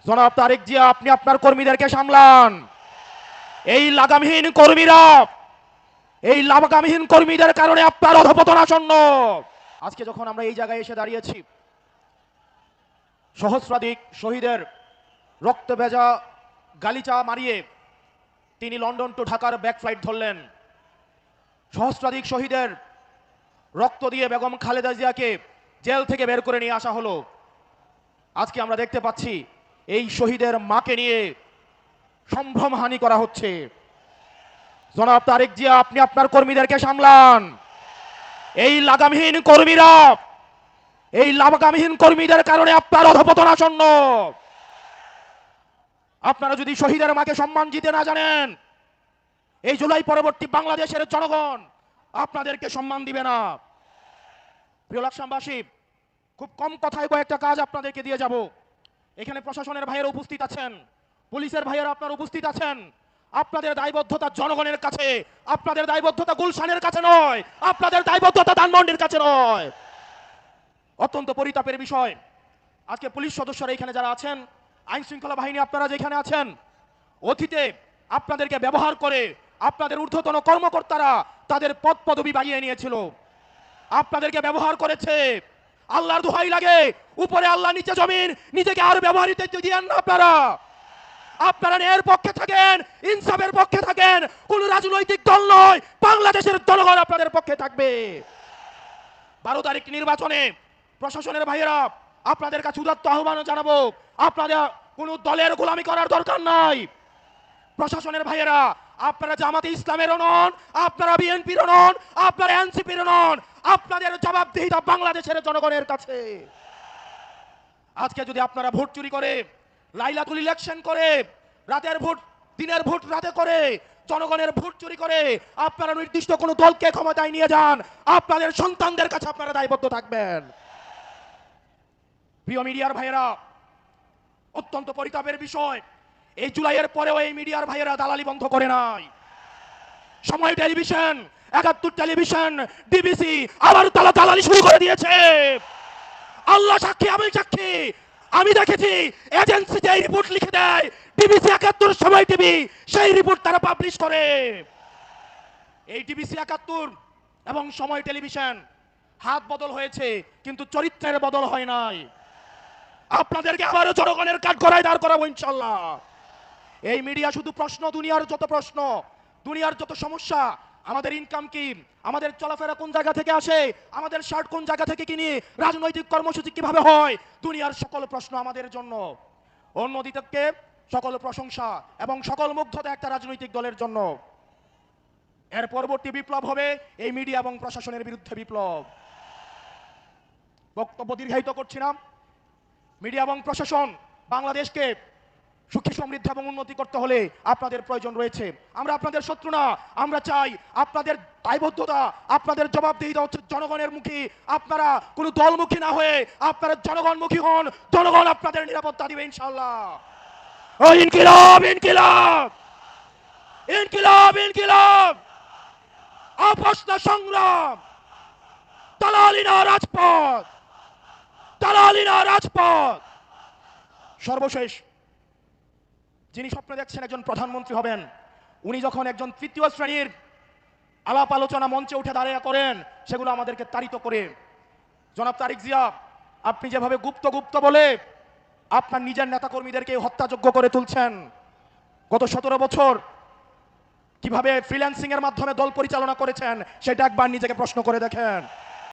জনাব তারেক জিয়া, আপনি আপনার কর্মীদেরকে সামলান। এই লাগামহীন কর্মীদের কারণে আপনার অধপতন আসন্ন। আজকে যখন আমরা এই জায়গায় এসে দাঁড়িয়েছি, সহস্রাধিক শহীদের রক্ত ভেজা গালিচা মারিয়ে তিনি লন্ডন টু ঢাকার ব্যাক ফ্লাইট ধরলেন। সহস্রাধিক শহীদের রক্ত দিয়ে বেগম খালেদা জিয়াকে জেল থেকে বের করে নিয়ে আসা হলো। আজকে আমরা দেখতে পাচ্ছি এই শহীদের মাকে নিয়ে সম্ভ্রমহানি করা হচ্ছে। জনাব তারেক জিয়া, আপনি আপনার কর্মীদেরকে সামলান। এই লাগামহীন কর্মীদের কারণে আপনার অধপতন আসন্ন। আপনারা যদি শহীদের মাকে সম্মান দিতে না জানেন, এই জুলাই পরবর্তী বাংলাদেশের জনগণ আপনাদেরকে সম্মান দিবে না। প্রিয় লাকসামবাসী, খুব কম কথায় কয়েকটা কাজ আপনাদেরকে দিয়ে যাব। এখানে প্রশাসনের ভাইয়েরা উপস্থিত আছেন, পুলিশের ভাইয়েরা আপনারা উপস্থিত আছেন। আপনাদের দায়বদ্ধতা জনগণের কাছে, আপনাদের দায়বদ্ধতা গুলশানের কাছে নয়, আপনাদের দায়বদ্ধতা ধানমন্ডির কাছে নয়। অত্যন্ত পরিতাপের বিষয়, আজকে পুলিশ সদস্যরা এখানে যারা আছেন, আইন শৃঙ্খলা বাহিনী আপনারা যেখানে আছেন, অতীতে আপনাদেরকে ব্যবহার করে আপনাদের ঊর্ধ্বতন কর্মকর্তারা তাদের পদ পদবি বাড়িয়ে নিয়েছিল, আপনাদেরকে ব্যবহার করেছে। আল্লাহর দোহাই লাগে, উপরে আল্লাহ নিচে জমিন, নিজেকে আর ব্যবহারিত দিয়েন না। আপনারা ন্যায়ের পক্ষে থাকেন, ইনসাফের পক্ষে থাকেন। কোন রাজনৈতিক দল নয়, বাংলাদেশের জনগণ আপনাদের পক্ষে থাকবে। 12 তারিখ নির্বাচনে প্রশাসনের ভাইয়েরা আপনাদের কাছে উদাত্ত আহ্বান জানাবো, আপনাদের কোন দলের গোলামি করার দরকার নাই। প্রশাসনের ভাইয়েরা, আপনারা জামাতে ইসলামেরও নন, আপনারা বিএনপিরও নন, আপনারা এনসিপির নন। আপনাদের জবাবদিহিতা বাংলাদেশের জনগণের কাছে। আজকে যদি আপনারা ভোট চুরি করে, লাইলাতুল ইলেকশন করে, রাতের ভোট দিনের ভোট রাতে করে, জনগণের ভোট চুরি করে আপনারা নির্দিষ্ট কোন দলকে ক্ষমতায় নিয়ে যান, আপনাদের সন্তানদের কাছে আপনারা দায়বদ্ধ থাকবেন। প্রিয় মিডিয়ার ভাইয়েরা, অত্যন্ত পরিতাপের বিষয়, এই জুলাইয়ের পরেও এই মিডিয়ার ভাইয়েরা দালালি বন্ধ করে নাই। সময় টেলিভিশন, 71 টেলিভিশন, ডিবিসি আবার দালালি শুরু করে দিয়েছে। আল্লাহ সাক্ষী, আমি সাক্ষী, আমি দেখেছি এজেন্সিতে এই রিপোর্ট লিখে দেয়, ডিবিসি 71 সময় টিভি সেই রিপোর্ট তারা পাবলিশ করে। এই ডিবিসি 71 এবং সময় টেলিভিশন হাত বদল হয়েছে, কিন্তু চরিত্রের বদল হয় নাই। আপনাদেরকে আবারও জনগণের কাঠগড়ায় দাঁড় করাবো ইনশাল্লাহ। এই মিডিয়া শুধু প্রশ্ন, দুনিয়ার যত প্রশ্ন, দুনিয়ার যত সমস্যা, আমাদের ইনকাম কি, আমাদের চলাফেরা কোন জায়গা থেকে আসে, আমাদের শার্ট কোন জায়গা থেকে কিনি, রাজনৈতিক কর্মসূচি কিভাবে হয়, দুনিয়ার সকল প্রশ্ন আমাদের জন্য। অন্যদিকে সকল প্রশংসা এবং সকল মুগ্ধতা একটা রাজনৈতিক দলের জন্য। এর পরবর্তী বিপ্লব হবে এই মিডিয়া এবং প্রশাসনের বিরুদ্ধে বিপ্লব। বক্তব্য দীর্ঘায়িত করছি না। মিডিয়া এবং প্রশাসন বাংলাদেশকে সুখী, সমৃদ্ধ এবং উন্নতি করতে হলে আপনাদের প্রয়োজন রয়েছে। আমরা আপনাদের শত্রু না, আমরা চাই আপনাদের দায়বদ্ধতা, আপনাদের জবাবদিহিতা হচ্ছে জনগণের মুখী। আপনারা কোনো দলমুখী না হয়ে আপনারা জনগণমুখী হন, জনগণ আপনাদের নিরাপত্তা দিবে ইনশাআল্লাহ। ও ইনকিলাব, ইনকিলাব, ইনকিলাব, ইনকিলাব, আপোষ না সংগ্রাম, দালালি না রাজপথ, দালালি না রাজপথ। সর্বশেষ, যিনি স্বপ্ন দেখছেন একজন প্রধানমন্ত্রী হবেন, উনি যখন একজন তৃতীয় শ্রেণীর আলাপ আলোচনা মঞ্চে উঠে দাঁড়িয়ে করেন, সেগুলো আমাদেরকে তাড়িত করে। জনাব তারেক জিয়া, আপনি যেভাবে গুপ্ত গুপ্ত বলে আপনার নিজের নেতাকর্মীদেরকে হত্যাযোগ্য করে তুলছেন, গত 17 বছর কিভাবে ফ্রিল্যান্সিং এর মাধ্যমে দল পরিচালনা করেছেন সেটা একবার নিজেকে প্রশ্ন করে দেখেন।